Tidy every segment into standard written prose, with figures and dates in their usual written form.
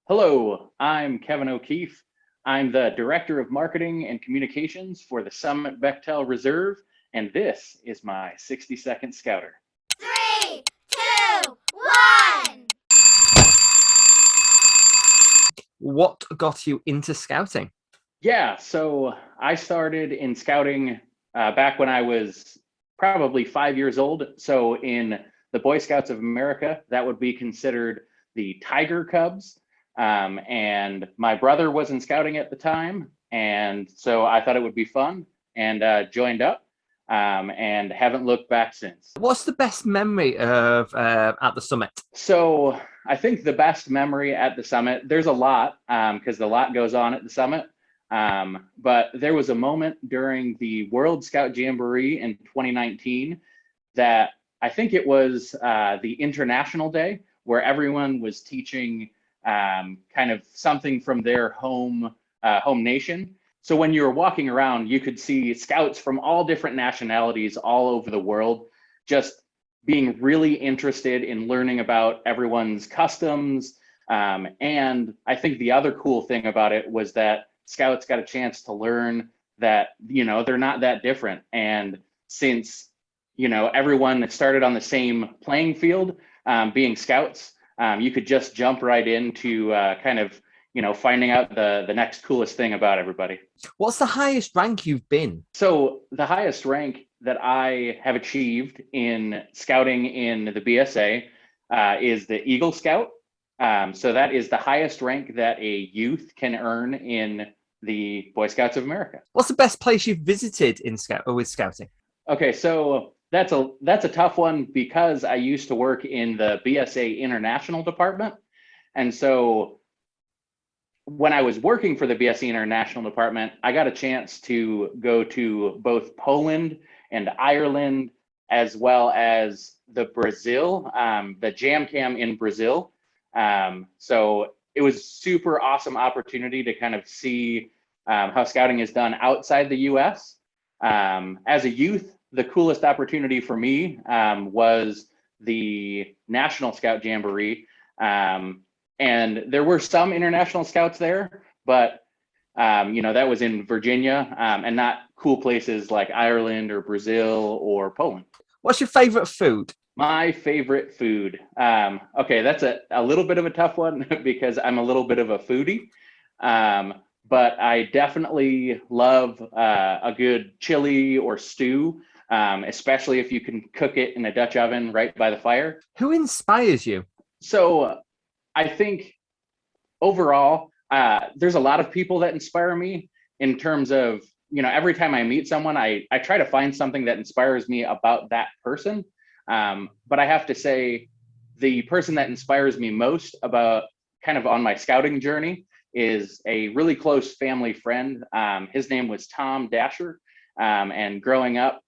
Hello, I'm Kevin O'Keefe. I'm the Director of Marketing and Communications for the Summit Bechtel Reserve, and this is my 60-second Scouter. 3, 2, 1. What got you into scouting? Yeah, so I started in scouting back when I was probably 5 years old. So in the Boy Scouts of America, that would be considered the Tiger Cubs. And my brother was in scouting at the time. And so I thought it would be fun and joined up and haven't looked back since. What's the best memory of at the summit? So I think the best memory at the summit, there's a lot because a lot goes on at the summit. But there was a moment during the World Scout Jamboree in 2019 that I think it was the International Day, where everyone was teaching kind of something from their home nation. So when you were walking around, you could see scouts from all different nationalities all over the world, just being really interested in learning about everyone's customs. And I think the other cool thing about it was that scouts got a chance to learn that, they're not that different. And since, everyone started on the same playing field, being scouts, you could just jump right into kind of, finding out the next coolest thing about everybody. What's the highest rank you've been? So the highest rank that I have achieved in scouting in the BSA is the Eagle Scout. So that is the highest rank that a youth can earn in the Boy Scouts of America. What's the best place you've visited with scouting? Okay, so that's a tough one because I used to work in the BSA International Department. And so when I was working for the BSA International Department, I got a chance to go to both Poland and Ireland, as well as the Brazil, the Jam Cam in Brazil. So it was super awesome opportunity to kind of see how scouting is done outside the US. As a youth, the coolest opportunity for me was the National Scout Jamboree. And there were some international scouts there, but that was in Virginia and not cool places like Ireland or Brazil or Poland. What's your favorite food? My favorite food. Okay, that's a little bit of a tough one because I'm a little bit of a foodie. But I definitely love a good chili or stew, especially if you can cook it in a Dutch oven right by the fire. Who inspires you? So I think overall, there's a lot of people that inspire me in terms of, every time I meet someone, I try to find something that inspires me about that person. But I have to say the person that inspires me most about kind of on my scouting journey is a really close family friend. His name was Tom Dasher. And growing up,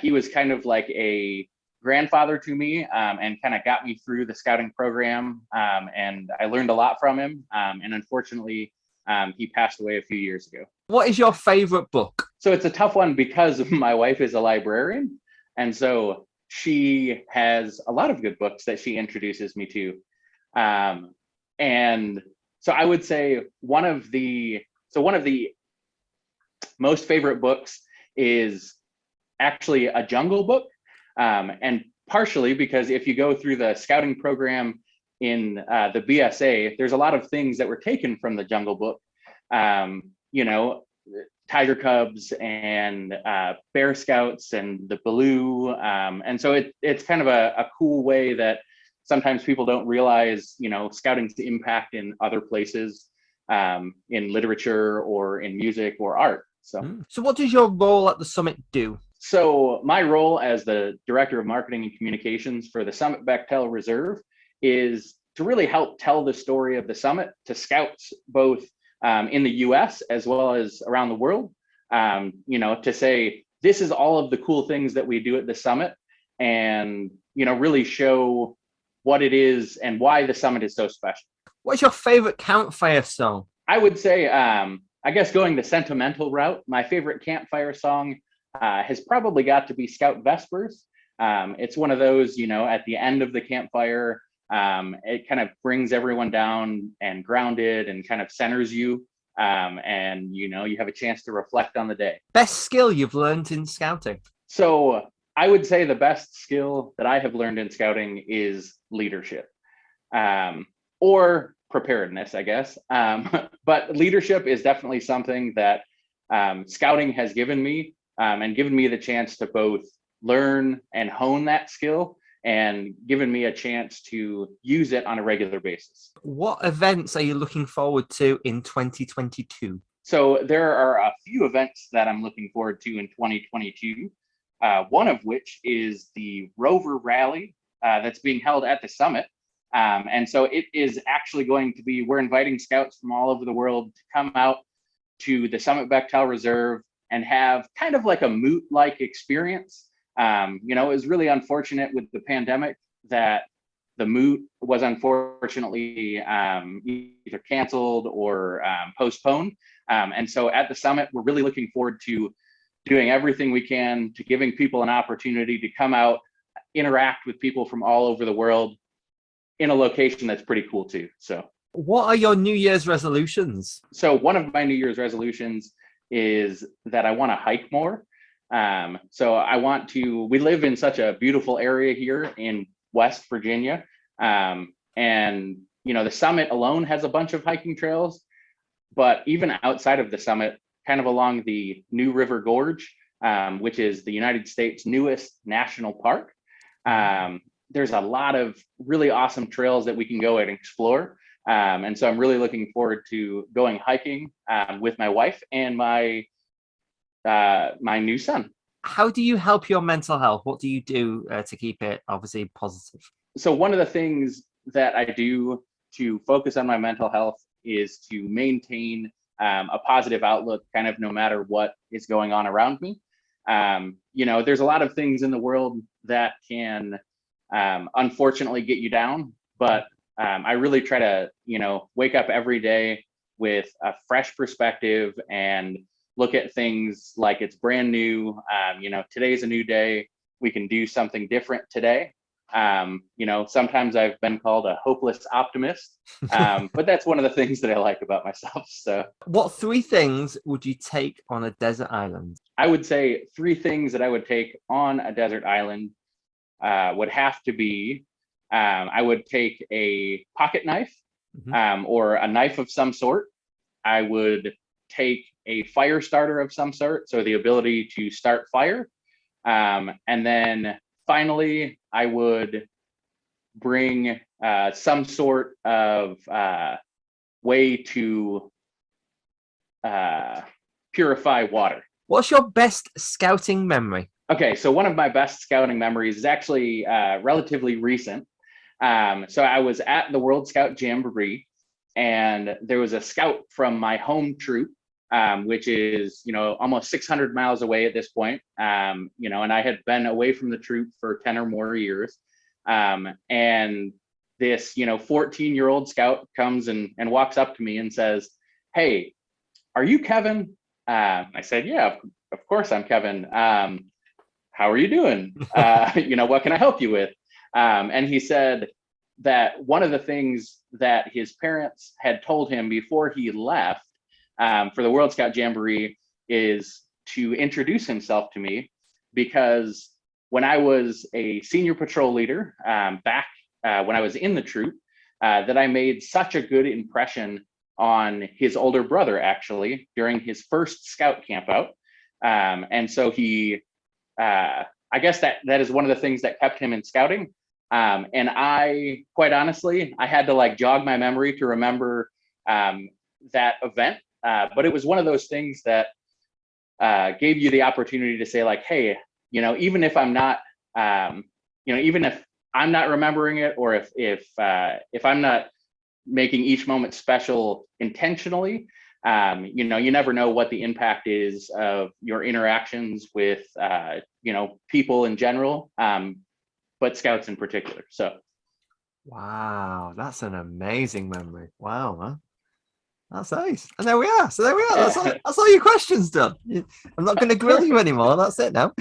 he was kind of like a grandfather to me and kind of got me through the scouting program. And I learned a lot from him. And unfortunately, he passed away a few years ago. What is your favorite book? So it's a tough one because my wife is a librarian. And so she has a lot of good books that she introduces me to. And so I would say one of the most favorite books is actually a jungle book. And partially because if you go through the scouting program in the BSA, there's a lot of things that were taken from the Jungle Book, Tiger Cubs and Bear Scouts and the Baloo. And so it's kind of a cool way that sometimes people don't realize, scouting's impact in other places, in literature or in music or art. So what does your role at the summit do? So my role as the Director of Marketing and Communications for the Summit Bechtel Reserve is to really help tell the story of the summit to scouts, both in the US as well as around the world, to say, this is all of the cool things that we do at the summit and, really show what it is and why the summit is so special. What's your favorite campfire song? I would say, I guess going the sentimental route, my favorite campfire song has probably got to be Scout Vespers. It's one of those, at the end of the campfire, It kind of brings everyone down and grounded and kind of centers you. And you have a chance to reflect on the day. Best skill you've learned in scouting? So I would say the best skill that I have learned in scouting is leadership, or preparedness, I guess. But leadership is definitely something that scouting has given me, and given me the chance to both learn and hone that skill, and given me a chance to use it on a regular basis. What events are you looking forward to in 2022? So there are a few events that I'm looking forward to in 2022. One of which is the Rover Rally that's being held at the Summit. And so it is actually going to be, we're inviting scouts from all over the world to come out to the Summit Bechtel Reserve and have kind of like a moot-like experience. It was really unfortunate with the pandemic that the moot was unfortunately either canceled or postponed. And so at the Summit, we're really looking forward to doing everything we can to giving people an opportunity to come out, interact with people from all over the world in a location that's pretty cool too. So what are your New Year's resolutions? So one of my New Year's resolutions is that I want to hike more. So we live in such a beautiful area here in West Virginia. And the Summit alone has a bunch of hiking trails, but even outside of the Summit, kind of along the New River Gorge, which is the United States' newest national park. There's a lot of really awesome trails that we can go and explore. And so I'm really looking forward to going hiking with my wife and my new son. How do you help your mental health? What do you do to keep it obviously positive? So one of the things that I do to focus on my mental health is to maintain a positive outlook, kind of no matter what is going on around me. There's a lot of things in the world that can unfortunately get you down, but I really try to, wake up every day with a fresh perspective and look at things like it's brand new. Today's a new day. We can do something different today. Sometimes I've been called a hopeless optimist, but that's one of the things that I like about myself. So what 3 things would you take on a desert island? I would say 3 things that I would take on a desert island would have to be, I would take a pocket knife, or a knife of some sort. I would take a fire starter of some sort, so the ability to start fire. And then finally, I would bring some sort of way to purify water. What's your best scouting memory? Okay, so one of my best scouting memories is actually relatively recent. So I was at the World Scout Jamboree, and there was a scout from my home troop, which is, almost 600 miles away at this point. And I had been away from the troop for 10 or more years. And this, 14-year-old scout comes and walks up to me and says, "Hey, are you Kevin?" I said, "Yeah, of course I'm Kevin. How are you doing? What can I help you with?" And he said that one of the things that his parents had told him before he left for the World Scout Jamboree is to introduce himself to me, because when I was a senior patrol leader back when I was in the troop, that I made such a good impression on his older brother, actually, during his first scout camp out. And so he, I guess that is one of the things that kept him in scouting. And I, quite honestly, I had to jog my memory to remember that event. But it was one of those things that gave you the opportunity to say hey, even if I'm not, even if I'm not remembering it, or if I'm not making each moment special intentionally, you never know what the impact is of your interactions with, people in general, but scouts in particular. So. Wow, that's an amazing memory. Wow, man. That's nice. And there we are. So there we are. That's all your questions done. I'm not going to grill you anymore. That's it now.